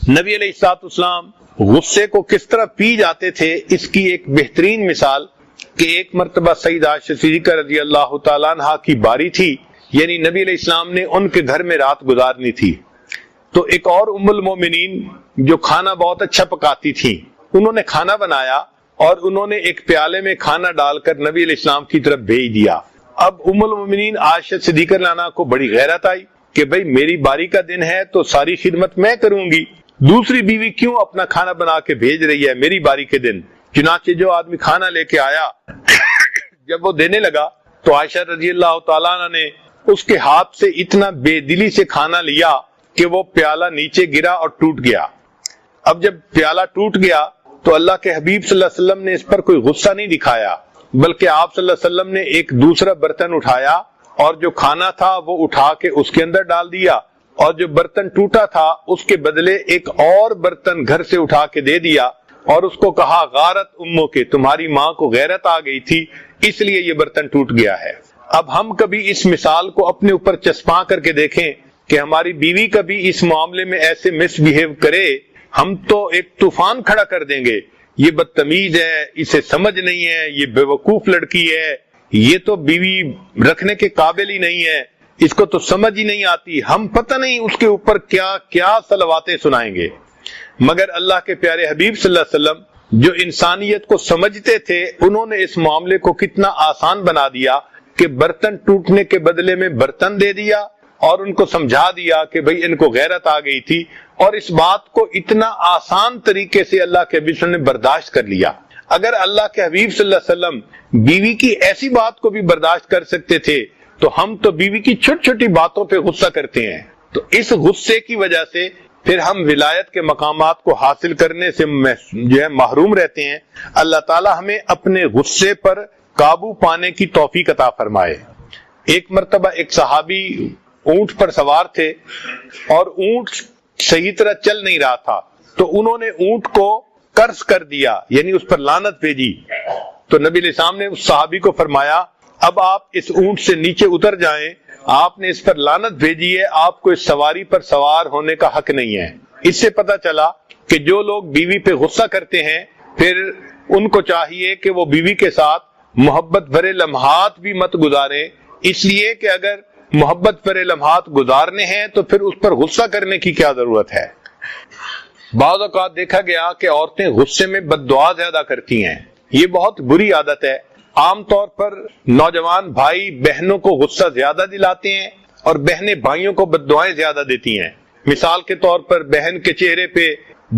نبی علیہ الصلوۃ والسلام غصے کو کس طرح پی جاتے تھے اس کی ایک بہترین مثال کہ ایک مرتبہ سیدہ عائشہ صدیقہ رضی اللہ تعالیٰ عنہا کی باری تھی، یعنی نبی علیہ السلام نے ان کے گھر میں رات گزارنی تھی، تو ایک اور ام المومنین جو کھانا بہت اچھا پکاتی تھی، انہوں نے کھانا بنایا اور انہوں نے ایک پیالے میں کھانا ڈال کر نبی علیہ السلام کی طرف بھیج دیا۔ اب ام المومنین عائشہ صدیقہ رضی اللہ عنہا کو بڑی غیرت آئی کہ بھئی میری باری کا دن ہے تو ساری خدمت میں کروں گی، دوسری بیوی کیوں اپنا کھانا بنا کے بھیج رہی ہے میری باری کے دن۔ چنانچہ جو آدمی کھانا لے کے آیا جب وہ دینے لگا تو عائشہ رضی اللہ تعالیٰ عنہ نے اس کے ہاتھ سے اتنا بے دلی سے کھانا لیا کہ وہ پیالہ نیچے گرا اور ٹوٹ گیا۔ اب جب پیالہ ٹوٹ گیا تو اللہ کے حبیب صلی اللہ علیہ وسلم نے اس پر کوئی غصہ نہیں دکھایا، بلکہ آپ صلی اللہ علیہ وسلم نے ایک دوسرا برتن اٹھایا اور جو کھانا تھا وہ اٹھا کے اس کے اندر ڈال دیا، اور جو برتن ٹوٹا تھا اس کے بدلے ایک اور برتن گھر سے اٹھا کے دے دیا، اور اس کو کہا غارت امو کے، تمہاری ماں کو غیرت آ گئی تھی اس لیے یہ برتن ٹوٹ گیا ہے۔ اب ہم کبھی اس مثال کو اپنے اوپر چسپاں کر کے دیکھیں کہ ہماری بیوی کبھی اس معاملے میں ایسے مس بیہیو کرے، ہم تو ایک طوفان کھڑا کر دیں گے، یہ بدتمیز ہے، اسے سمجھ نہیں ہے، یہ بے وقوف لڑکی ہے، یہ تو بیوی رکھنے کے قابل ہی نہیں ہے، اس کو تو سمجھ ہی نہیں آتی، ہم پتہ نہیں اس کے اوپر کیا کیا صلواتیں سنائیں گے۔ مگر اللہ کے پیارے حبیب صلی اللہ علیہ وسلم جو انسانیت کو سمجھتے تھے، انہوں نے اس معاملے کو کتنا آسان بنا دیا کہ برتن ٹوٹنے کے بدلے میں برتن دے دیا اور ان کو سمجھا دیا کہ بھئی ان کو غیرت آ گئی تھی، اور اس بات کو اتنا آسان طریقے سے اللہ کے حبیب صلی اللہ علیہ وسلم نے برداشت کر لیا۔ اگر اللہ کے حبیب صلی اللہ علیہ وسلم بیوی کی ایسی بات کو بھی برداشت کر سکتے تھے تو ہم تو بیوی کی چھوٹی چھوٹی باتوں پہ غصہ کرتے ہیں، تو اس غصے کی وجہ سے پھر ہم ولایت کے مقامات کو حاصل کرنے سے جو ہے محروم رہتے ہیں۔ اللہ تعالی ہمیں اپنے غصے پر قابو پانے کی توفیق عطا فرمائے۔ ایک مرتبہ ایک صحابی اونٹ پر سوار تھے اور اونٹ صحیح طرح چل نہیں رہا تھا، تو انہوں نے اونٹ کو قرض کر دیا، یعنی اس پر لعنت بھیجی۔ تو نبی علیہ السلام نے اس صحابی کو فرمایا اب آپ اس اونٹ سے نیچے اتر جائیں، آپ نے اس پر لعنت بھیجی ہے، آپ کو اس سواری پر سوار ہونے کا حق نہیں ہے۔ اس سے پتہ چلا کہ جو لوگ بیوی پہ غصہ کرتے ہیں پھر ان کو چاہیے کہ وہ بیوی کے ساتھ محبت بھرے لمحات بھی مت گزاریں، اس لیے کہ اگر محبت بھرے لمحات گزارنے ہیں تو پھر اس پر غصہ کرنے کی کیا ضرورت ہے۔ بعض اوقات دیکھا گیا کہ عورتیں غصے میں بد دعا زیادہ کرتی ہیں، یہ بہت بری عادت ہے۔ عام طور پر نوجوان بھائی بہنوں کو غصہ زیادہ دلاتے ہیں اور بہنیں بھائیوں کو بد دعائیں زیادہ دیتی ہیں۔ مثال کے طور پر بہن کے چہرے پہ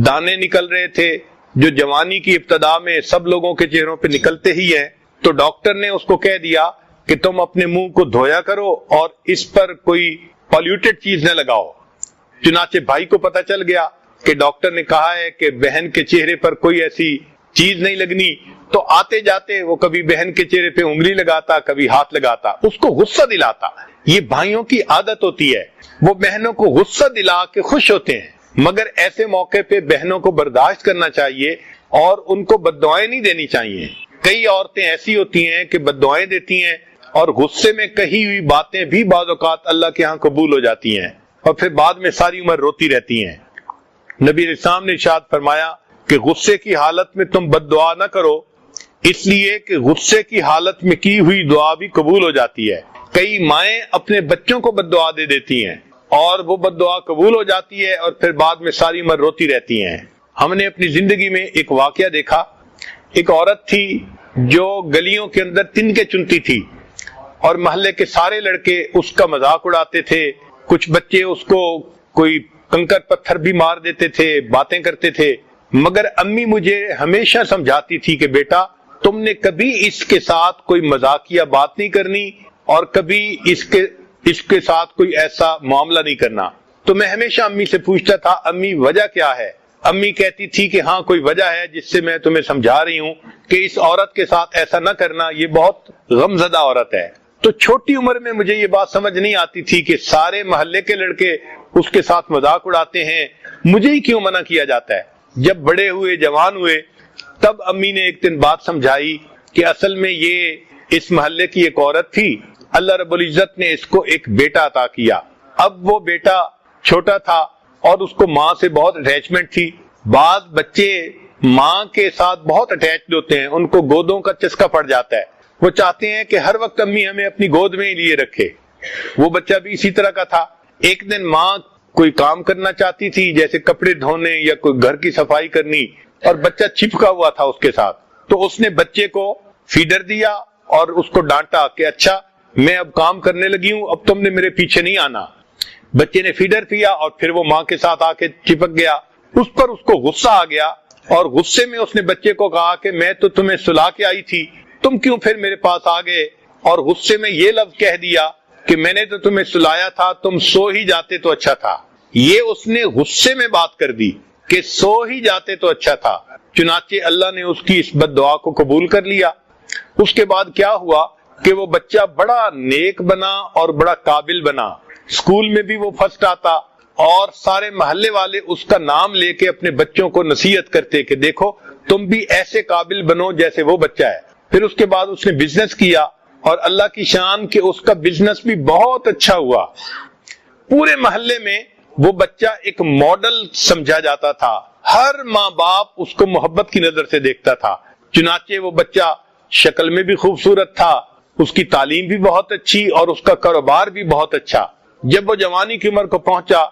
دانے نکل رہے تھے جو جوانی کی ابتدا میں سب لوگوں کے چہروں پہ نکلتے ہی ہیں، تو ڈاکٹر نے اس کو کہہ دیا کہ تم اپنے منہ کو دھویا کرو اور اس پر کوئی پالیوٹڈ چیز نہ لگاؤ۔ چنانچہ بھائی کو پتہ چل گیا کہ ڈاکٹر نے کہا ہے کہ بہن کے چہرے پر کوئی ایسی چیز نہیں لگنی، تو آتے جاتے وہ کبھی بہن کے چہرے پہ انگلی لگاتا، کبھی ہاتھ لگاتا، اس کو غصہ دلاتا۔ یہ بھائیوں کی عادت ہوتی ہے، وہ بہنوں کو غصہ دلا کے خوش ہوتے ہیں، مگر ایسے موقع پہ بہنوں کو برداشت کرنا چاہیے اور ان کو بد دعائیں نہیں دینی چاہیے۔ کئی عورتیں ایسی ہوتی ہیں کہ بد دعائیں دیتی ہیں اور غصے میں کہی ہوئی باتیں بھی بعض اوقات اللہ کے ہاں قبول ہو جاتی ہیں اور پھر بعد میں ساری عمر روتی رہتی ہیں۔ نبی علیہ السلام نے ارشاد فرمایا کہ غصے کی حالت میں تم بد دعا نہ کرو، اس لیے کہ غصے کی حالت میں کی ہوئی دعا بھی قبول ہو جاتی ہے۔ کئی مائیں اپنے بچوں کو بد دعا دے دیتی ہیں اور وہ بد دعا قبول ہو جاتی ہے اور پھر بعد میں ساری عمر روتی رہتی ہیں۔ ہم نے اپنی زندگی میں ایک واقعہ دیکھا، ایک عورت تھی جو گلیوں کے اندر تنکے چنتی تھی اور محلے کے سارے لڑکے اس کا مذاق اڑاتے تھے، کچھ بچے اس کو کوئی کنکر پتھر بھی مار دیتے تھے، باتیں کرتے تھے، مگر امی مجھے ہمیشہ سمجھاتی تھی کہ بیٹا تم نے کبھی اس کے ساتھ کوئی مذاقیہ بات نہیں کرنی اور کبھی اس کے ساتھ کوئی ایسا معاملہ نہیں کرنا۔ تو میں ہمیشہ امی سے پوچھتا تھا امی وجہ کیا ہے؟ امی کہتی تھی کہ ہاں کوئی وجہ ہے جس سے میں تمہیں سمجھا رہی ہوں کہ اس عورت کے ساتھ ایسا نہ کرنا، یہ بہت غمزدہ عورت ہے۔ تو چھوٹی عمر میں مجھے یہ بات سمجھ نہیں آتی تھی کہ سارے محلے کے لڑکے اس کے ساتھ مذاق اڑاتے ہیں، مجھے ہی کیوں منع کیا جاتا ہے۔ جب بڑے ہوئے، جوان ہوئے، تب امی نے ایک دن بات سمجھائی کہ اصل میں یہ اس محلے کی ایک عورت تھی، اللہ رب العزت نے اس کو ایک بیٹا عطا کیا۔ اب وہ بیٹا چھوٹا تھا اور اس کو ماں سے بہت اٹیچمنٹ تھی. بعض بچے ماں کے ساتھ بہت اٹیچڈ ہوتے ہیں، ان کو گودوں کا چسکا پڑ جاتا ہے، وہ چاہتے ہیں کہ ہر وقت امی ہمیں اپنی گود میں ہی لیے رکھے. وہ بچہ بھی اسی طرح کا تھا. ایک دن ماں کوئی کام کرنا چاہتی تھی، جیسے کپڑے دھونے یا کوئی گھر کی صفائی کرنی، اور بچہ چپکا ہوا تھا اس کے ساتھ. تو اس نے بچے کو فیڈر دیا اور اس کو ڈانٹا کہ اچھا میں اب کام کرنے لگی ہوں، اب تم نے میرے پیچھے نہیں آنا. بچے نے فیڈر پیا اور پھر وہ ماں کے ساتھ آ کے چپک گیا. اس پر اس کو غصہ آ گیا اور غصے میں اس نے بچے کو کہا کہ میں تو تمہیں سلا کے آئی تھی، تم کیوں پھر میرے پاس آ گئے؟ اور غصے میں یہ لفظ کہہ دیا کہ میں نے تو تمہیں سلایا تھا، تم سو ہی جاتے تو اچھا تھا. یہ اس نے غصے میں بات کر دی کہ سو ہی جاتے تو اچھا تھا. چنانچہ اللہ نے اس کی اس بد دعا کو قبول کر لیا. اس کے بعد کیا ہوا کہ وہ بچہ بڑا نیک بنا اور بڑا قابل بنا. اسکول میں بھی وہ فرسٹ آتا اور سارے محلے والے اس کا نام لے کے اپنے بچوں کو نصیحت کرتے کہ دیکھو تم بھی ایسے قابل بنو جیسے وہ بچہ ہے. پھر اس کے بعد اس نے بزنس کیا اور اللہ کی شان کہ اس کا بزنس بھی بہت اچھا ہوا. پورے محلے میں وہ بچہ ایک ماڈل سمجھا جاتا تھا. ہر ماں باپ اس کو محبت کی نظر سے دیکھتا تھا. چنانچہ وہ بچہ شکل میں بھی خوبصورت تھا، اس کی تعلیم بھی بہت اچھی اور اس کا کاروبار بھی بہت اچھا. جب وہ جوانی کی عمر کو پہنچا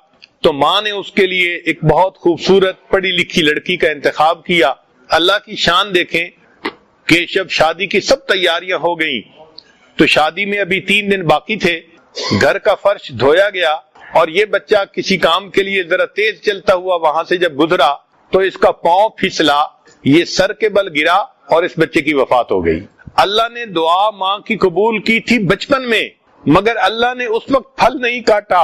تو ماں نے اس کے لیے ایک بہت خوبصورت پڑھی لکھی لڑکی کا انتخاب کیا. اللہ کی شان دیکھیں کہ جب شادی کی سب تیاریاں ہو گئیں تو شادی میں ابھی 3 دن باقی تھے. گھر کا فرش دھویا گیا اور یہ بچہ کسی کام کے لیے ذرا تیز چلتا ہوا وہاں سے جب گزرا تو اس کا پاؤں پھسلا، یہ سر کے بل گرا اور اس بچے کی وفات ہو گئی. اللہ نے دعا ماں کی قبول کی تھی بچپن میں، مگر اللہ نے اس وقت پھل نہیں کاٹا،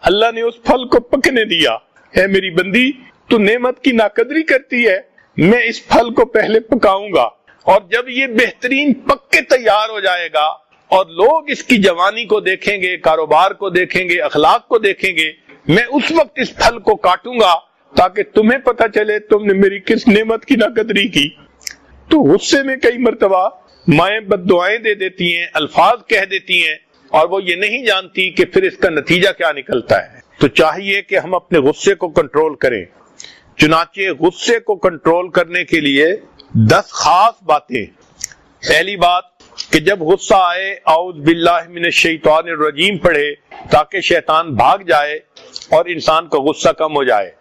اللہ نے اس پھل کو پکنے دیا. اے میری بندی، تو نعمت کی ناقدری کرتی ہے، میں اس پھل کو پہلے پکاؤں گا اور جب یہ بہترین پک کے تیار ہو جائے گا اور لوگ اس کی جوانی کو دیکھیں گے، کاروبار کو دیکھیں گے، اخلاق کو دیکھیں گے، میں اس وقت اس پھل کو کاٹوں گا تاکہ تمہیں پتہ چلے تم نے میری کس نعمت کی ناقدری کی. تو غصے میں کئی مرتبہ مائیں بد دعائیں دے دیتی ہیں، الفاظ کہہ دیتی ہیں اور وہ یہ نہیں جانتی کہ پھر اس کا نتیجہ کیا نکلتا ہے. تو چاہیے کہ ہم اپنے غصے کو کنٹرول کریں. چنانچہ غصے کو کنٹرول کرنے کے لیے 10 خاص باتیں. پہلی بات کہ جب غصہ آئے اعوذ باللہ من الشیطان الرجیم پڑھے تاکہ شیطان بھاگ جائے اور انسان کا غصہ کم ہو جائے.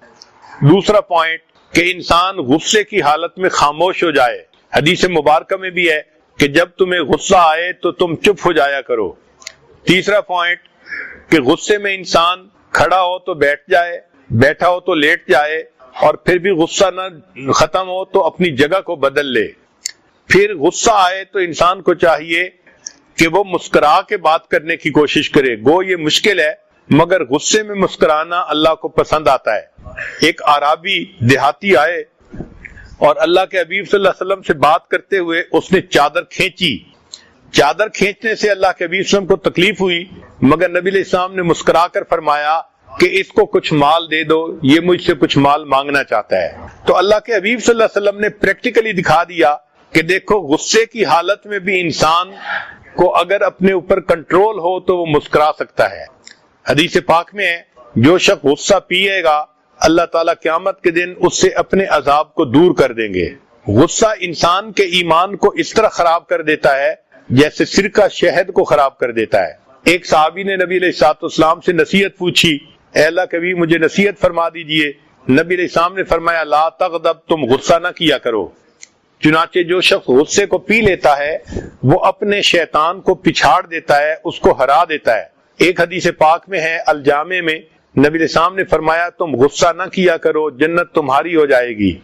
دوسرا پوائنٹ کہ انسان غصے کی حالت میں خاموش ہو جائے. حدیث مبارکہ میں بھی ہے کہ جب تمہیں غصہ آئے تو تم چپ ہو جایا کرو. تیسرا پوائنٹ کہ غصے میں انسان کھڑا ہو تو بیٹھ جائے، بیٹھا ہو تو لیٹ جائے اور پھر بھی غصہ نہ ختم ہو تو اپنی جگہ کو بدل لے. پھر غصہ آئے تو انسان کو چاہیے کہ وہ مسکرا کے بات کرنے کی کوشش کرے. گو یہ مشکل ہے مگر غصے میں مسکرانا اللہ کو پسند آتا ہے. ایک اعرابی دیہاتی آئے اور اللہ کے حبیب صلی اللہ علیہ وسلم سے بات کرتے ہوئے اس نے چادر کھینچی. چادر کھینچنے سے اللہ کے حبیب صلی اللہ علیہ وسلم کو تکلیف ہوئی مگر نبی علیہ السلام نے مسکرا کر فرمایا کہ اس کو کچھ مال دے دو، یہ مجھ سے کچھ مال مانگنا چاہتا ہے. تو اللہ کے حبیب صلی اللہ علیہ وسلم نے پریکٹیکلی دکھا دیا کہ دیکھو غصے کی حالت میں بھی انسان کو اگر اپنے اوپر کنٹرول ہو تو وہ مسکرا سکتا ہے. حدیث پاک میں ہے جو شخص غصہ پیے گا اللہ تعالیٰ قیامت کے دن اس سے اپنے عذاب کو دور کر دیں گے. غصہ انسان کے ایمان کو اس طرح خراب کر دیتا ہے جیسے سرکہ شہد کو خراب کر دیتا ہے. ایک صحابی نے نبی علیہ السلام سے نصیحت پوچھی، اے اللہ کبھی مجھے نصیحت فرما دیجئے. نبی علیہ السلام نے فرمایا لا تغضب، تم غصہ نہ کیا کرو. چنانچہ جو شخص غصے کو پی لیتا ہے وہ اپنے شیطان کو پچھاڑ دیتا ہے، اس کو ہرا دیتا ہے. ایک حدیث پاک میں ہے الجامع میں نبی علیہ السلام نے فرمایا تم غصہ نہ کیا کرو، جنت تمہاری ہو جائے گی.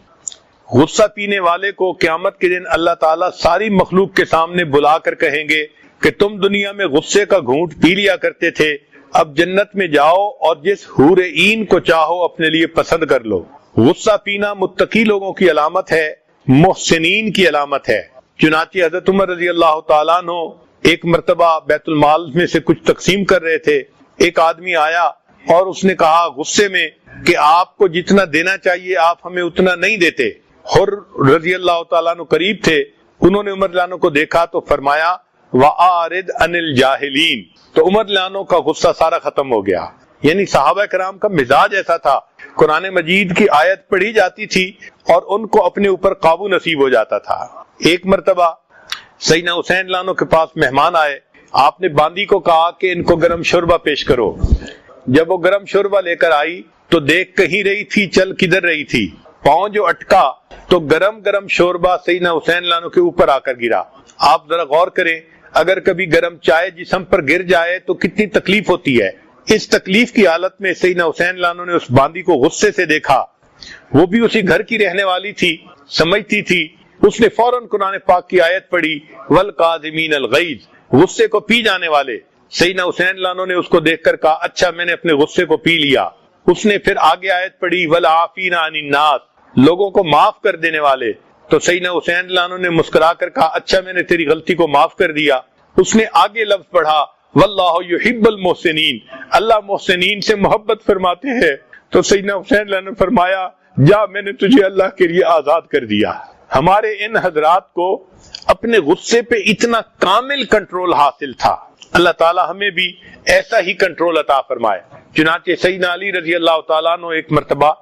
غصہ پینے والے کو قیامت کے دن اللہ تعالیٰ ساری مخلوق کے سامنے بلا کر کہیں گے کہ تم دنیا میں غصے کا گھونٹ پی لیا کرتے تھے، اب جنت میں جاؤ اور جس حور عین کو چاہو اپنے لیے پسند کر لو. غصہ پینا متقی لوگوں کی علامت ہے، محسنین کی علامت ہے. چنانچہ حضرت عمر رضی اللہ تعالیٰ عنہ ایک مرتبہ بیت المال میں سے کچھ تقسیم کر رہے تھے. ایک آدمی آیا اور اس نے کہا غصے میں کہ آپ کو جتنا دینا چاہیے آپ ہمیں اتنا نہیں دیتے. حر رضی اللہ تعالیٰ عنہ قریب تھے، انہوں نے عمر عنہ کو دیکھا تو فرمایا وَأَعْرِضْ عَنِ الْجَاهِلِينَ، تو عمر عنہ کا غصہ سارا ختم ہو گیا. یعنی صحابہ کرام کا مزاج ایسا تھا، قرآن مجید کی آیت پڑھی جاتی تھی اور ان کو اپنے اوپر قابو نصیب ہو جاتا تھا۔ ایک مرتبہ سیدنا حسین لانو کے پاس مہمان آئے، آپ نے باندی کو کہا کہ ان کو گرم شوربہ پیش کرو۔ جب وہ گرم شوربہ لے کر آئی تو دیکھ کہیں رہی تھی، چل کدھر رہی تھی، پاؤں جو اٹکا تو گرم گرم شوربہ سیدنا حسین لانو کے اوپر آ کر گرا۔ آپ ذرا غور کریں، اگر کبھی گرم چائے جسم پر گر جائے تو کتنی تکلیف ہوتی ہے۔ اس تکلیف کی حالت میں سیدنا حسین لانو نے اس باندی کو غصے سے دیکھا، وہ بھی اسی گھر کی رہنے والی تھی، سمجھتی تھی، اس نے فوراً قرآن پاک کی آیت پڑھی والقاظمین الغیظ، غصے کو پی جانے والے۔ سیدنا حسین لانو نے اس کو دیکھ کر کہا اچھا میں نے اپنے غصے کو پی لیا۔ اس نے پھر آگے آیت پڑھی والعافین عن الناس، لوگوں کو معاف کر دینے والے۔ تو سیدنا حسین لانو نے مسکرا کر کہا اچھا میں نے تیری غلطی کو معاف کر دیا۔ اس نے آگے لفظ پڑھا واللہ یحب المحسنین، اللہ محسنین سے محبت فرماتے ہیں۔ تو سیدنا حسین لانو نے فرمایا جا میں نے تجھے اللہ کے لیے آزاد کر دیا۔ ہمارے ان حضرات کو اپنے غصے پہ اتنا کامل کنٹرول حاصل تھا، اللہ تعالی ہمیں بھی ایسا ہی کنٹرول عطا فرمائے۔ چنانچہ سیدنا علی رضی اللہ تعالیٰ عنہ ایک مرتبہ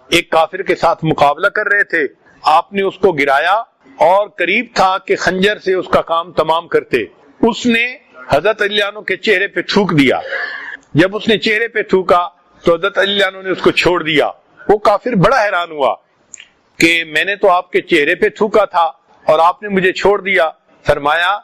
ایک کافر کے ساتھ مقابلہ کر رہے تھے، آپ نے اس کو گرایا اور قریب تھا کہ خنجر سے اس کا کام تمام کرتے۔ اس نے حضرت علی عنہ کے چہرے پہ تھوک دیا۔ جب اس نے چہرے پہ تھوکا تو حضرت علی عنہ نے اس کو چھوڑ دیا۔ وہ کافر بڑا حیران ہوا کہ میں نے تو آپ کے چہرے پہ تھوکا تھا اور آپ نے مجھے چھوڑ دیا۔ فرمایا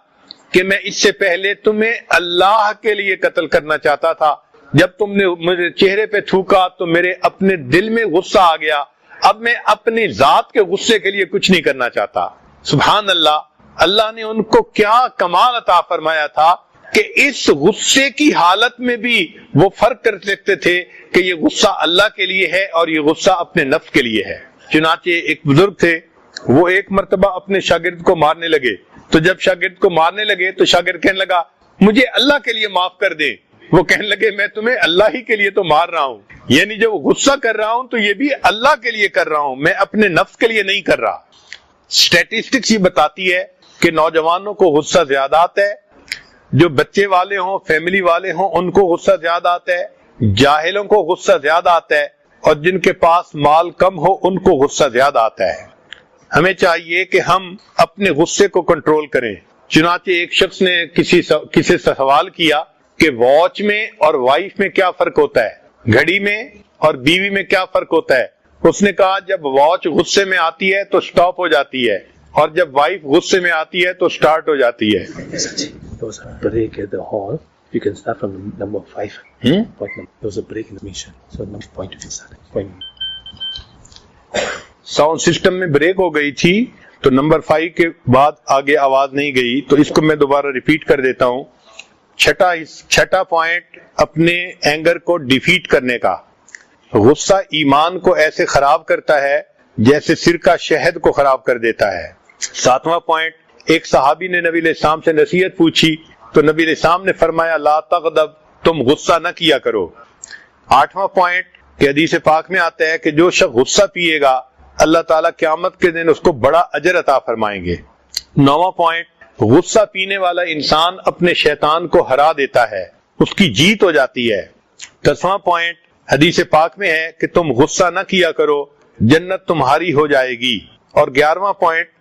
کہ میں اس سے پہلے تمہیں اللہ کے لیے قتل کرنا چاہتا تھا، جب تم نے مجھے چہرے پہ تھوکا تو میرے اپنے دل میں غصہ آ گیا، اب میں اپنی ذات کے غصے کے لیے کچھ نہیں کرنا چاہتا۔ سبحان اللہ، اللہ نے ان کو کیا کمال عطا فرمایا تھا کہ اس غصے کی حالت میں بھی وہ فرق کر سکتے تھے کہ یہ غصہ اللہ کے لیے ہے اور یہ غصہ اپنے نفس کے لیے ہے۔ چنانچہ ایک بزرگ تھے، وہ ایک مرتبہ اپنے شاگرد کو مارنے لگے، تو جب شاگرد کو مارنے لگے تو شاگرد کہنے لگا مجھے اللہ کے لیے معاف کر دیں۔ وہ کہنے لگے میں تمہیں اللہ ہی کے لیے تو مار رہا ہوں، یعنی جب غصہ کر رہا ہوں تو یہ بھی اللہ کے لیے کر رہا ہوں، میں اپنے نفس کے لیے نہیں کر رہا۔ سٹیٹسٹکس یہ بتاتی ہے کہ نوجوانوں کو غصہ زیادہ آتا ہے، جو بچے والے ہوں، فیملی والے ہوں، ان کو غصہ زیادہ آتا ہے، جاہلوں کو غصہ زیادہ آتا ہے، اور جن کے پاس مال کم ہو ان کو غصہ زیادہ آتا ہے۔ ہمیں چاہیے کہ ہم اپنے غصے کو کنٹرول کریں۔ چنانچہ ایک شخص نے کسی سے سوال کیا کہ واچ میں اور وائف میں کیا فرق ہوتا ہے، گھڑی میں اور بیوی میں کیا فرق ہوتا ہے؟ اس نے کہا جب واچ غصے میں آتی ہے تو سٹاپ ہو جاتی ہے، اور جب وائف غصے میں آتی ہے تو سٹارٹ ہو جاتی ہے۔ There was a break at the hall. You can start from number 5. Point number. There was a break in the mission. So number point you can start. Point. Sound system میں break ہو گئی تھی تو number 5 کے بعد آگے آواز نہیں گئی، تو اس کو میں دوبارہ ریپیٹ کر دیتا ہوں۔ چھٹا پوائنٹ اپنے اینگر کو ڈیفیٹ کرنے کا۔ غصہ ایمان کو ایسے خراب کرتا ہے جیسے سرکہ شہد کو خراب کر دیتا ہے۔ 7واں پوائنٹ، ایک صحابی نے نبی علیہ السلام سے نصیحت پوچھی تو نبی علیہ السلام نے فرمایا لا تغضب، تم غصہ نہ کیا کرو۔ 8واں پوائنٹ کہ حدیث پاک میں آتا ہے کہ جو شخص غصہ پیے گا اللہ تعالیٰ قیامت کے دن اس کو بڑا اجر عطا فرمائیں گے۔ 9واں پوائنٹ، غصہ پینے والا انسان اپنے شیطان کو ہرا دیتا ہے، اس کی جیت ہو جاتی ہے۔ 10واں پوائنٹ حدیث پاک میں ہے کہ تم غصہ نہ کیا کرو، جنت تمہاری ہو جائے گی۔ اور 11واں پوائنٹ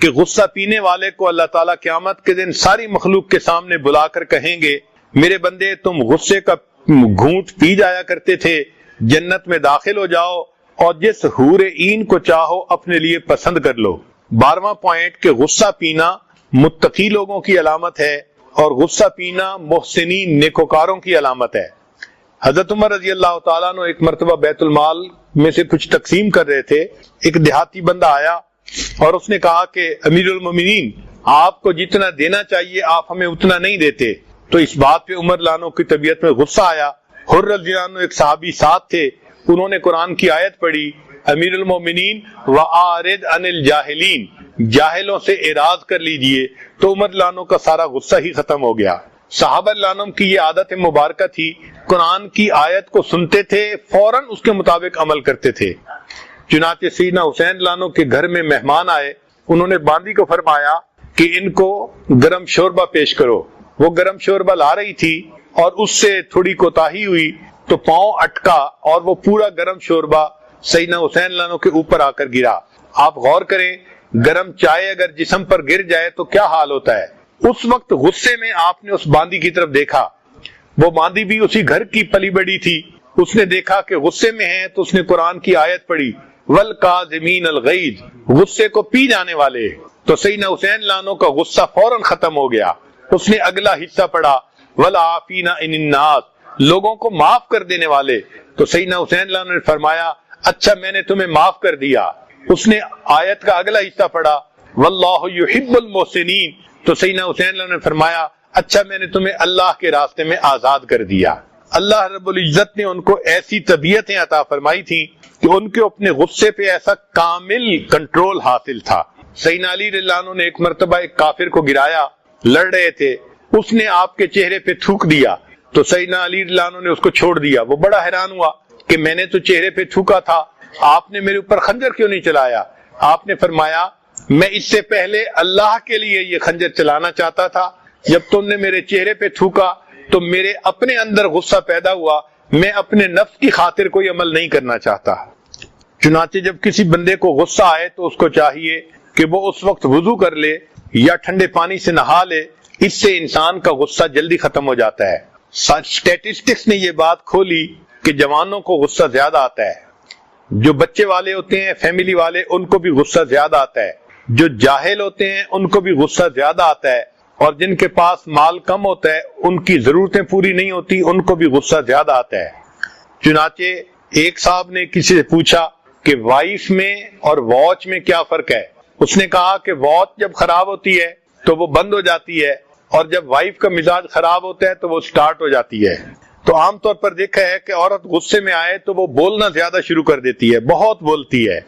کہ غصہ پینے والے کو اللہ تعالیٰ قیامت کے دن ساری مخلوق کے سامنے بلا کر کہیں گے میرے بندے تم غصے کا گھونٹ پی جایا کرتے تھے، جنت میں داخل ہو جاؤ اور جس حور عین کو چاہو اپنے لیے پسند کر لو۔ 12واں پوائنٹ کہ غصہ پینا متقی لوگوں کی علامت ہے اور غصہ پینا محسنین نیکوکاروں کی علامت ہے۔ حضرت عمر رضی اللہ تعالیٰ عنہ ایک مرتبہ بیت المال میں سے کچھ تقسیم کر رہے تھے، ایک دیہاتی بندہ آیا اور اس نے کہا کہ امیر المومنین آپ کو جتنا دینا چاہیے آپ ہمیں اتنا نہیں دیتے۔ تو اس بات پہ عمر لانو کی طبیعت میں غصہ آیا۔ حر رضی اللہ عنہ ایک صحابی ساتھ تھے، انہوں نے قرآن کی آیت پڑھی امیر المومنین وَآرِدْ عَنِ الْجَاهِلِينَ، جاہلوں سے اعراض کر لیجئے، تو عمر لانو کا سارا غصہ ہی ختم ہو گیا۔ صحابہ لانم کی یہ عادت مبارکہ تھی، قرآن کی آیت کو سنتے تھے فوراً اس کے مطابق عمل کرتے تھے۔ چنانچہ سیدنا حسین لانو کے گھر میں مہمان آئے، انہوں نے باندی کو فرمایا کہ ان کو گرم شوربہ پیش کرو۔ وہ گرم شوربہ لا رہی تھی اور اس سے تھوڑی کوتاہی ہوئی تو پاؤں اٹکا اور وہ پورا گرم شوربہ سیدنا حسین لانو کے اوپر آ کر گرا۔ آپ غور کریں، گرم چائے اگر جسم پر گر جائے تو کیا حال ہوتا ہے۔ اس وقت غصے میں آپ نے اس باندی کی طرف دیکھا، وہ باندی بھی اسی گھر کی پلی بڑی تھی، اس نے دیکھا کہ غصے میں ہیں تو اس نے قرآن کی آیت پڑھی، وَالْقَاظِمِينَ الْغَيْظَ، غصے کو پی جانے والے۔ تو سیدنا حسین لانو کا غصہ فوراً ختم ہو گیا۔ اس نے اگلا حصہ پڑھا، وَالْعَافِينَ عَنِ النَّاسِ، لوگوں کو معاف کر دینے والے۔ تو سیدنا حسین لانو نے فرمایا، اچھا میں نے تمہیں معاف کر دیا۔ اس نے آیت کا اگلا حصہ پڑھا، وَاللَّهُ يُحِبُّ الْمُحْسِنِينَ، تو سیدنا حسین لانو نے فرمایا، اچھا میں نے تمہیں اللہ کے راستے میں آزاد کر دیا۔ اللہ رب العزت نے ان کو ایسی طبیعتیں عطا فرمائی تھی کہ ان کے اپنے غصے پہ ایسا کامل کنٹرول حاصل تھا۔ سیدنا علی رضی اللہ عنہ نے ایک مرتبہ ایک کافر کو گرایا، لڑ رہے تھے، اس نے آپ کے چہرے پہ تھوک دیا تو سیدنا علی رضی اللہ عنہ نے اس کو چھوڑ دیا۔ وہ بڑا حیران ہوا کہ میں نے تو چہرے پہ تھوکا تھا، آپ نے میرے اوپر خنجر کیوں نہیں چلایا؟ آپ نے فرمایا، میں اس سے پہلے اللہ کے لیے یہ خنجر چلانا چاہتا تھا، جب تم نے میرے چہرے پہ تھوکا تو میرے اپنے اندر غصہ پیدا ہوا، میں اپنے نفس کی خاطر کوئی عمل نہیں کرنا چاہتا۔ چنانچہ جب کسی بندے کو غصہ آئے تو اس کو چاہیے کہ وہ اس وقت وضو کر لے یا ٹھنڈے پانی سے نہا لے، اس سے انسان کا غصہ جلدی ختم ہو جاتا ہے۔ اسٹیٹسٹکس نے یہ بات کھولی کہ جوانوں کو غصہ زیادہ آتا ہے، جو بچے والے ہوتے ہیں فیملی والے ان کو بھی غصہ زیادہ آتا ہے، جو جاہل ہوتے ہیں ان کو بھی غصہ زیادہ آتا ہے، اور جن کے پاس مال کم ہوتا ہے ان کی ضرورتیں پوری نہیں ہوتی ان کو بھی غصہ زیادہ آتا ہے۔ چنانچہ ایک صاحب نے کسی سے پوچھا کہ وائف میں اور واچ میں کیا فرق ہے؟ اس نے کہا کہ واچ جب خراب ہوتی ہے تو وہ بند ہو جاتی ہے، اور جب وائف کا مزاج خراب ہوتا ہے تو وہ سٹارٹ ہو جاتی ہے۔ تو عام طور پر دیکھا ہے کہ عورت غصے میں آئے تو وہ بولنا زیادہ شروع کر دیتی ہے، بہت بولتی ہے۔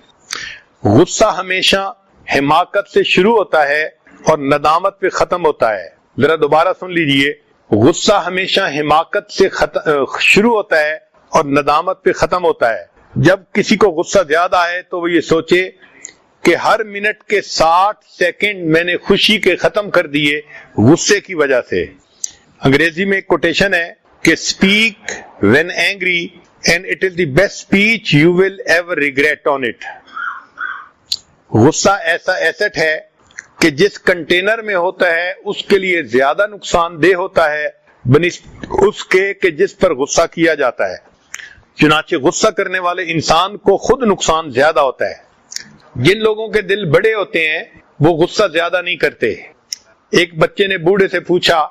غصہ ہمیشہ حماقت سے شروع ہوتا ہے اور ندامت پہ ختم ہوتا ہے۔ ذرا دوبارہ سن لیجئے، غصہ ہمیشہ حماقت سے شروع ہوتا ہے اور ندامت پہ ختم ہوتا ہے۔ جب کسی کو غصہ زیادہ آئے تو وہ یہ سوچے کہ ہر منٹ کے 60 سیکنڈ میں نے خوشی کے ختم کر دیے غصے کی وجہ سے۔ انگریزی میں ایک کوٹیشن ہے کہ speak when angry and it is the best speech you will ever regret on it۔ غصہ ایسا ایسٹ ہے کہ جس کنٹینر میں ہوتا ہے اس کے لیے زیادہ نقصان دہ ہوتا ہے بنسبت اس کے کہ جس پر غصہ کیا جاتا ہے۔ چنانچہ غصہ کرنے والے انسان کو خود نقصان زیادہ ہوتا ہے۔ جن لوگوں کے دل بڑے ہوتے ہیں وہ غصہ زیادہ نہیں کرتے۔ ایک بچے نے بوڑھے سے پوچھا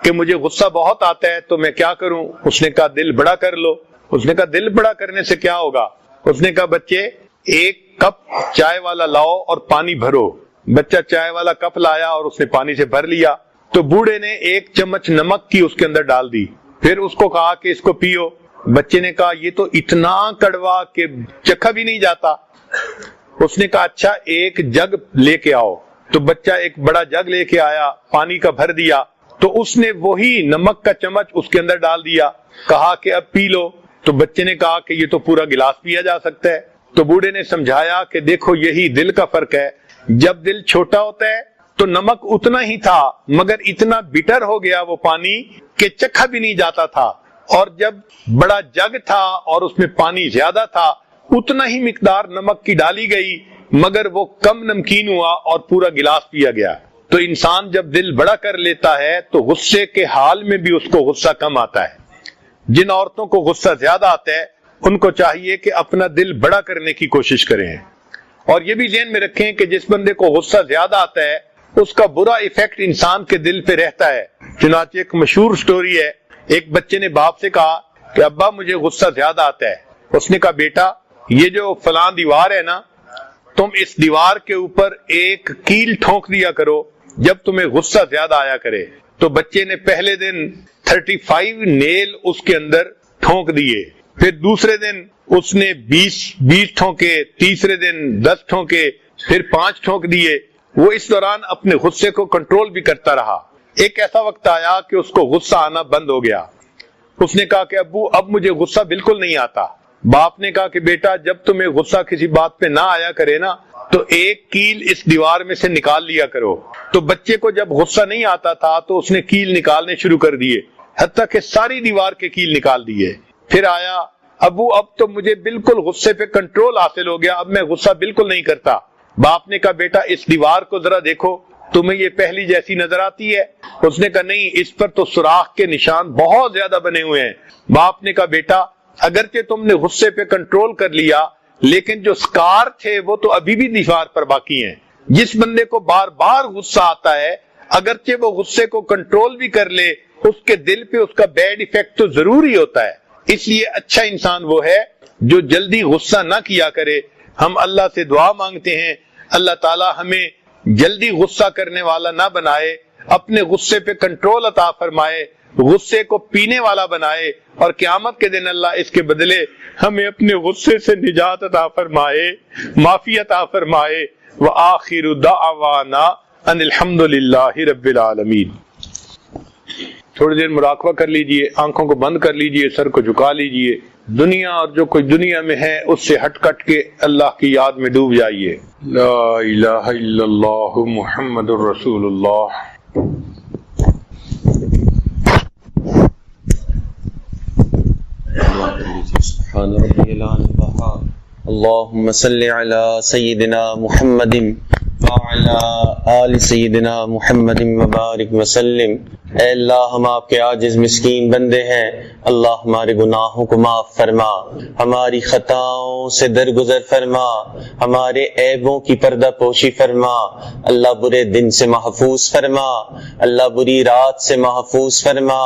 کہ مجھے غصہ بہت آتا ہے تو میں کیا کروں؟ اس نے کہا دل بڑا کر لو۔ اس نے کہا دل بڑا کرنے سے کیا ہوگا؟ اس نے کہا بچے ایک کپ چائے والا لاؤ اور پانی بھرو۔ بچہ چائے والا کپ لایا اور اس نے پانی سے بھر لیا، تو بوڑھے نے 1 چمچ نمک کی اس کے اندر ڈال دی، پھر اس کو کہا کہ اس کو پیو۔ بچے نے کہا یہ تو اتنا کڑوا کہ چکھا بھی نہیں جاتا۔ اس نے کہا اچھا ایک جگ لے کے آؤ، تو بچہ ایک بڑا جگ لے کے آیا، پانی کا بھر دیا، تو اس نے وہی نمک کا چمچ اس کے اندر ڈال دیا، کہا کہ اب پی لو۔ تو بچے نے کہا کہ یہ تو پورا گلاس پیا جا سکتا ہے۔ تو بوڑھے نے سمجھایا کہ دیکھو یہی دل کا فرق ہے، جب دل چھوٹا ہوتا ہے تو نمک اتنا ہی تھا مگر اتنا بیٹر ہو گیا وہ پانی کہ چکھا بھی نہیں جاتا تھا، اور جب بڑا جگ تھا اور اس میں پانی زیادہ تھا اتنا ہی مقدار نمک کی ڈالی گئی مگر وہ کم نمکین ہوا اور پورا گلاس پیا گیا۔ تو انسان جب دل بڑا کر لیتا ہے تو غصے کے حال میں بھی اس کو غصہ کم آتا ہے۔ جن عورتوں کو غصہ زیادہ آتا ہے ان کو چاہیے کہ اپنا دل بڑا کرنے کی کوشش کریں، اور یہ بھی ذہن میں رکھیں کہ جس بندے کو غصہ زیادہ آتا ہے اس کا برا ایفیکٹ انسان کے دل پہ رہتا ہے۔ چنانچہ ایک مشہور سٹوری ہے، ایک بچے نے باپ سے کہا کہ ابا مجھے غصہ زیادہ آتا ہے۔ اس نے کہا بیٹا یہ جو فلاں دیوار ہے نا، تم اس دیوار کے اوپر ایک کیل ٹھونک دیا کرو جب تمہیں غصہ زیادہ آیا کرے۔ تو بچے نے پہلے دن 35 نیل اس کے اندر ٹھونک دیے، پھر دوسرے دن اس نے 20 ٹھونکے، تیسرے دن 10 ٹھونکے، پھر 5 ٹھونک دیے۔ وہ اس دوران اپنے غصے کو کنٹرول بھی کرتا رہا۔ ایک ایسا وقت آیا کہ اس کو غصہ آنا بند ہو گیا۔ اس نے کہا کہ ابو اب مجھے غصہ بالکل نہیں آتا۔ باپ نے کہا کہ بیٹا جب تمہیں غصہ کسی بات پہ نہ آیا کرے نا تو ایک کیل اس دیوار میں سے نکال لیا کرو۔ تو بچے کو جب غصہ نہیں آتا تھا تو اس نے کیل نکالنے شروع کر دیے، حتیٰ کہ ساری دیوار کے کیل نکال دیے۔ پھر آیا ابو اب تو مجھے بالکل غصے پہ کنٹرول حاصل ہو گیا، اب میں غصہ بالکل نہیں کرتا۔ باپ نے کہا بیٹا اس دیوار کو ذرا دیکھو، تمہیں یہ پہلی جیسی نظر آتی ہے؟ اس نے کہا نہیں، اس پر تو سوراخ کے نشان بہت زیادہ بنے ہوئے ہیں۔ باپ نے کہا بیٹا اگرچہ تم نے غصے پہ کنٹرول کر لیا لیکن جو سکار تھے وہ تو ابھی بھی دیوار پر باقی ہیں۔ جس بندے کو بار بار غصہ آتا ہے اگرچہ وہ غصے کو کنٹرول بھی کر لے اس کے دل پہ اس کا بیڈ ایفیکٹ تو ضرور ہی ہوتا ہے۔ اس لیے اچھا انسان وہ ہے جو جلدی غصہ نہ کیا کرے۔ ہم اللہ سے دعا مانگتے ہیں اللہ تعالی ہمیں جلدی غصہ کرنے والا نہ بنائے، اپنے غصے پہ کنٹرول عطا فرمائے، غصے کو پینے والا بنائے، اور قیامت کے دن اللہ اس کے بدلے ہمیں اپنے غصے سے نجات عطا فرمائے، معافی عطا فرمائے۔ وآخر دعوانا ان الحمد للہ رب العالمین۔ تھوڑی دیر مراقبہ کر لیجئے، آنکھوں کو بند کر لیجئے، سر کو جھکا لیجئے، دنیا اور جو کوئی دنیا میں ہے اس سے ہٹ کٹ کے اللہ کی یاد میں ڈوب جائیے۔ لا الہ الا اللہ محمد الرسول اللہ۔ سبحان ربی العظیم۔ اللهم صل علی سیدنا محمد وعلی آل سیدنا محمد وبارک وسلم۔ اے اللہ ہم آپ کے عاجز مسکین بندے ہیں، اللہ ہمارے گناہوں کو معاف فرما، ہماری خطاؤں سے درگزر فرما، ہمارے عیبوں کی پردہ پوشی فرما، اللہ برے دن سے محفوظ فرما، اللہ بری رات سے محفوظ فرما،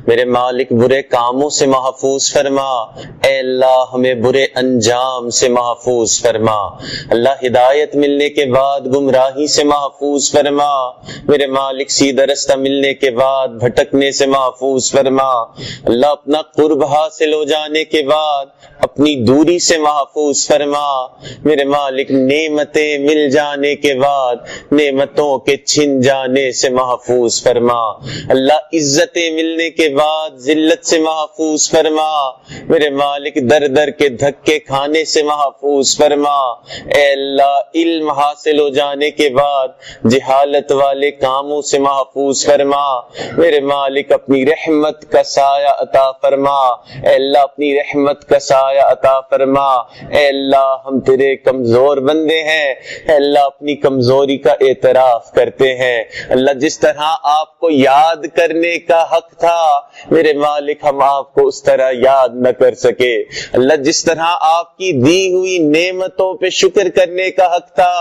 میرے مالک برے کاموں سے محفوظ فرما، اے اللہ ہمیں برے انجام سے محفوظ فرما، اللہ ہدایت ملنے کے بعد گمراہی سے محفوظ فرما، میرے مالک سیدھا رستہ ملنے کے بعد بھٹکنے سے محفوظ فرما، اللہ اپنا قرب حاصل ہو جانے کے بعد اپنی دوری سے محفوظ فرما، میرے مالک نعمتیں مل جانے کے بعد نعمتوں کے چھن جانے سے محفوظ فرما، اللہ عزتیں ملنے کے بعد ذلت سے محفوظ فرما، میرے مالک در در کے دھکے کھانے سے محفوظ فرما، اے اللہ علم حاصل ہو جانے کے بعد جہالت والے کاموں سے محفوظ فرما، میرے مالک اپنی رحمت کا سایہ عطا فرما، اے اللہ اپنی رحمت کا سایہ عطا فرما، اے اللہ ہم تیرے کمزور بندے ہیں، اے اللہ اپنی کمزوری کا اعتراف کرتے ہیں، اللہ جس طرح آپ کو یاد کرنے کا حق تھا میرے مالک ہم آپ کو اس طرح یاد نہ کر سکے، اللہ جس طرح آپ کی دی ہوئی نعمتوں پہ شکر کرنے کا حق تھا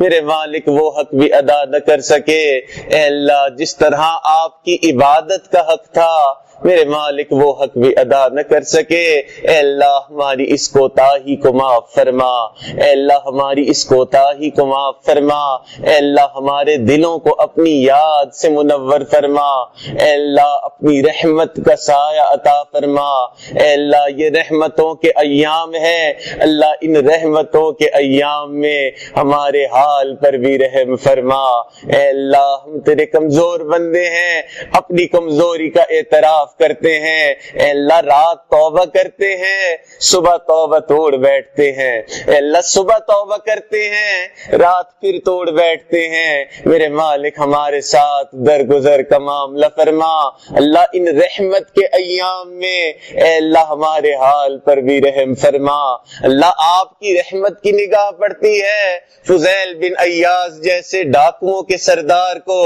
میرے مالک وہ حق بھی ادا نہ کر سکے، اے اللہ جس طرح آپ کی عبادت کا حق تھا میرے مالک وہ حق بھی ادا نہ کر سکے، اے اللہ ہماری اس کوتاہی کو معاف فرما، اے اللہ ہماری اس کوتاہی کو معاف فرما، اے اللہ ہمارے دلوں کو اپنی یاد سے منور فرما، اے اللہ اپنی رحمت کا سایہ عطا فرما، اے اللہ یہ رحمتوں کے ایام ہیں، اللہ ان رحمتوں کے ایام میں ہمارے حال پر بھی رحم فرما، اے اللہ ہم تیرے کمزور بندے ہیں، اپنی کمزوری کا اعتراف کرتے ہیں، اے اللہ رات توبہ کرتے ہیں صبح توبہ توڑ بیٹھتے ہیں، اے اللہ صبح توبہ کرتے ہیں رات پھر توڑ بیٹھتے ہیں، میرے مالک ہمارے ساتھ درگزر کا معاملہ فرما، اللہ ان رحمت کے ایام میں اے اللہ ہمارے حال پر بھی رحم فرما، اللہ آپ کی رحمت کی نگاہ پڑتی ہے فضیل بن ایاز جیسے ڈاکوؤں کے سردار کو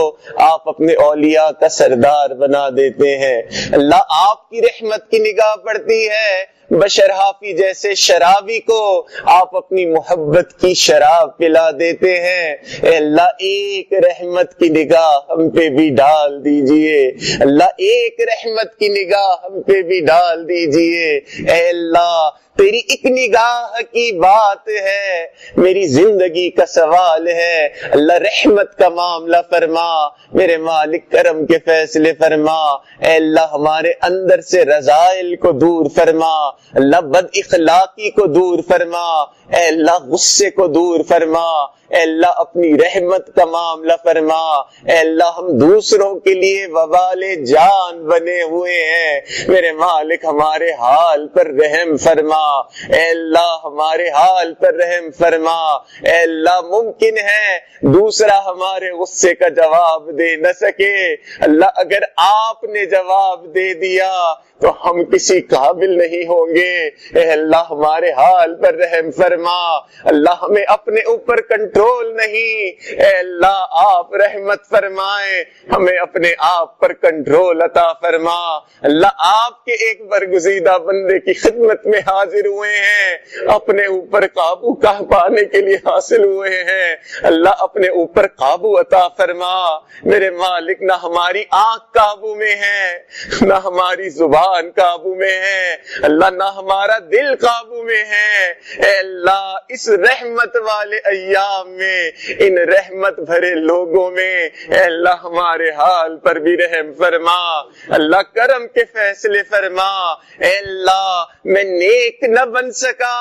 آپ اپنے اولیاء کا سردار بنا دیتے ہیں، اللہ آپ کی رحمت کی نگاہ پڑتی ہے بشر حافی جیسے شرابی کو آپ اپنی محبت کی شراب پلا دیتے ہیں، اے اللہ ایک رحمت کی نگاہ ہم پہ بھی ڈال دیجئے، اللہ ایک رحمت کی نگاہ ہم پہ بھی ڈال دیجئے، اے اللہ تیری ایک نگاہ کی بات ہے، میری زندگی کا سوال ہے، اللہ رحمت کا معاملہ فرما، میرے مالک کرم کے فیصلے فرما، اے اللہ ہمارے اندر سے رذائل کو دور فرما، اللہ بد اخلاقی کو دور فرما، اے اللہ غصے کو دور فرما، اے اللہ اپنی رحمت کا معاملہ فرما، اے اللہ ہم دوسروں کے لیے وبال جان بنے ہوئے ہیں، میرے مالک ہمارے حال پر رحم فرما، اے اللہ ہمارے حال پر رحم فرما، اے اللہ ممکن ہے دوسرا ہمارے غصے کا جواب دے نہ سکے، اللہ اگر آپ نے جواب دے دیا تو ہم کسی قابل نہیں ہوں گے، اے اللہ ہمارے حال پر رحم فرما، اللہ ہمیں اپنے اوپر کنٹرول نہیں، اے اللہ آپ رحمت فرمائیں، ہمیں اپنے آپ پر کنٹرول عطا فرما، اللہ آپ کے ایک برگزیدہ بندے کی خدمت میں حاضر ہوئے ہیں، اپنے اوپر قابو پانے کے لیے حاصل ہوئے ہیں، اللہ اپنے اوپر قابو عطا فرما، میرے مالک نہ ہماری آنکھ قابو میں ہے، نہ ہماری زبان قابو میں ہے، اللہ نہ ہمارا دل قابو میں ہے، اے اللہ اس رحمت والے ایام میں، ان رحمت بھرے لوگوں میں، اے اللہ ہمارے حال پر بھی رحم فرما، اللہ کرم کے فیصلے فرما، اے اللہ میں نیک نہ بن سکا،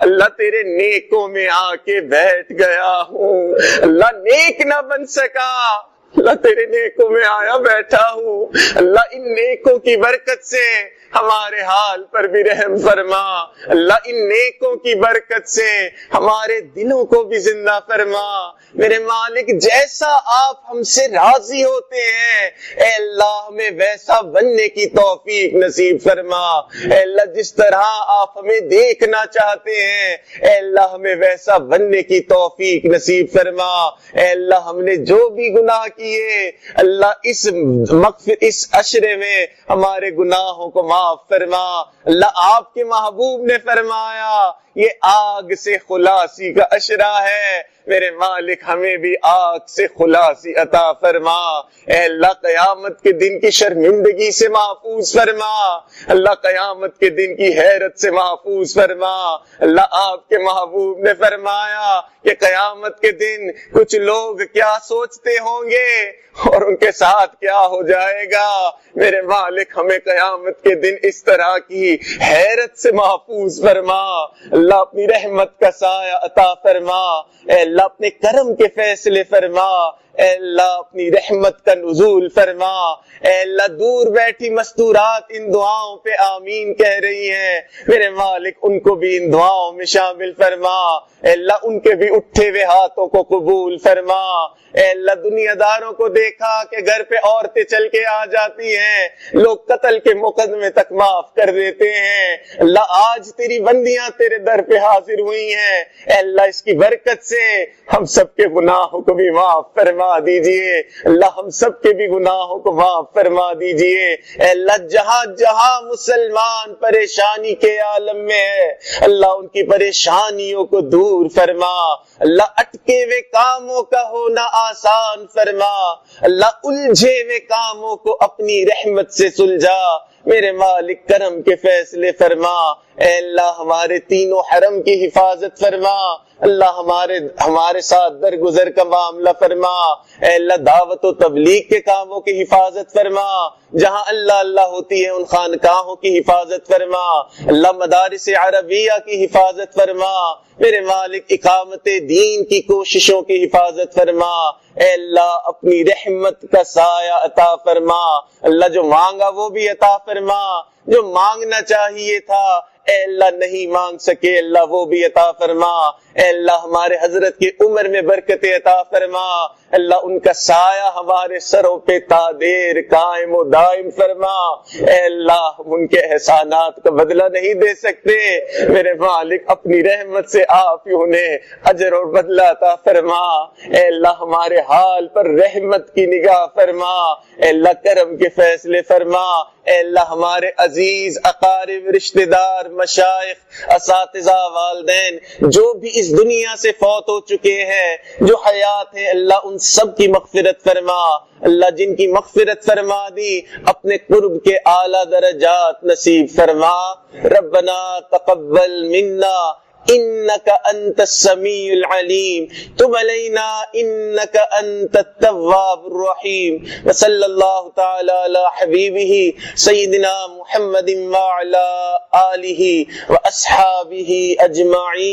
اللہ تیرے نیکوں میں آ کے بیٹھ گیا ہوں، اللہ نیک نہ بن سکا، اللہ تیرے نیکوں میں آیا بیٹھا ہوں، اللہ ان نیکوں کی برکت سے ہمارے حال پر بھی رحم فرما، اللہ ان نیکوں کی برکت سے ہمارے دلوں کو بھی زندہ فرما، میرے مالک جیسا آپ ہم سے راضی ہوتے ہیں، اے اللہ ہمیں ویسا بننے کی توفیق نصیب فرما، اے اللہ جس طرح آپ ہمیں دیکھنا چاہتے ہیں، اے اللہ ہمیں ویسا بننے کی توفیق نصیب فرما، اے اللہ ہم نے جو بھی گناہ کیے اللہ اس عشرے میں ہمارے گناہوں کو معاف فرما، اللہ آپ کے محبوب نے فرمایا یہ آگ سے خلاصی کا عشرہ ہے، میرے مالک ہمیں بھی آگ سے خلاصی عطا فرما، اے اللہ قیامت کے دن کی شرمندگی سے محفوظ فرما، اللہ قیامت کے دن کی حیرت سے محفوظ فرما، اللہ آپ کے محبوب نے فرمایا کہ قیامت کے دن کچھ لوگ کیا سوچتے ہوں گے اور ان کے ساتھ کیا ہو جائے گا، میرے مالک ہمیں قیامت کے دن اس طرح کی حیرت سے محفوظ فرما، اللہ اپنی رحمت کا سایہ عطا فرما، اے اللہ اپنے کرم کے فیصلے فرما، اے اللہ اپنی رحمت کا نزول فرما، اے اللہ دور بیٹھی مستورات ان دعاؤں پہ آمین کہہ رہی ہیں، میرے مالک ان کو بھی ان دعاؤں میں شامل فرما، اے اللہ ان کے بھی اٹھے ہوئے ہاتھوں کو قبول فرما، اے اللہ دنیا داروں کو دیکھا کہ گھر پہ عورتیں چل کے آ جاتی ہیں، لوگ قتل کے مقدمے تک معاف کر دیتے ہیں، اللہ آج تیری بندیاں تیرے در پہ حاضر ہوئی ہیں، اے اللہ اس کی برکت سے ہم سب کے گناہوں کو بھی معاف فرما دیجئے، اللہ ہم سب کے بھی گناہوں کو معاف فرما دیجئے، اے اللہ جہاں جہاں مسلمان پریشانی کے عالم میں ہے اللہ ان کی پریشانیوں کو دور فرما، اللہ اٹکے ہوئے کاموں کا ہونا آسان فرما، اللہ الجھے ہوئے کاموں کو اپنی رحمت سے سلجھا، میرے مالک کرم کے فیصلے فرما، اے اللہ ہمارے تینوں حرم کی حفاظت فرما، اللہ ہمارے ساتھ درگزر کا معاملہ فرما، اے اللہ دعوت و تبلیغ کے کاموں کی حفاظت فرما، جہاں اللہ اللہ ہوتی ہے ان خانقاہوں کی حفاظت فرما، اللہ مدارس عربیہ کی حفاظت فرما، میرے مالک اقامت دین کی کوششوں کی حفاظت فرما، اے اللہ اپنی رحمت کا سایہ عطا فرما، اللہ جو مانگا وہ بھی عطا فرما، جو مانگنا چاہیے تھا اے اللہ نہیں مانگ سکے اللہ وہ بھی عطا فرما، اے اللہ ہمارے حضرت کی عمر میں برکت عطا فرما، اللہ ان کا سایہ ہمارے سروں پہ تا دیر قائم و دائم فرما، اے اللہ ہم ان کے احسانات کا بدلہ نہیں دے سکتے، میرے مالک اپنی رحمت سے آپ ہی انہیں اجر اور بدلہ عطا فرما، اے اللہ ہمارے حال پر رحمت کی نگاہ فرما، اے اللہ کرم کے فیصلے فرما، اے اللہ ہمارے عزیز اقارب رشتہ دار مشائخ اساتذہ والدین جو بھی اس دنیا سے فوت ہو چکے ہیں جو حیات ہیں اللہ ان سب کی مغفرت فرما، اللہ جن کی مغفرت فرما دی اپنے قرب کے اعلیٰ درجات نصیب فرما، ربنا تقبل منا انك انت السميع العليم تب علينا انك انت التواب الرحيم، وصلى الله تعالى على حبيبه سيدنا محمد وعلى آله واصحابه اجمعين.